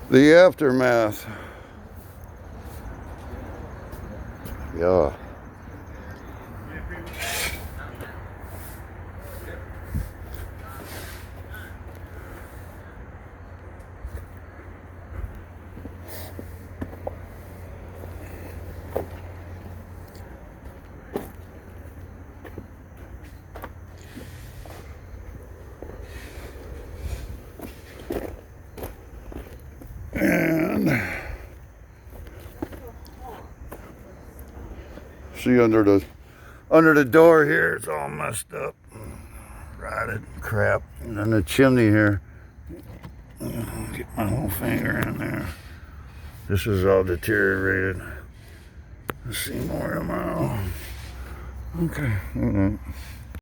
The aftermath. Yeah. And see under the door here, it's all messed up, rotted crap. And then the chimney here, get my whole finger in there. This is all deteriorated. Let's see more tomorrow. Okay.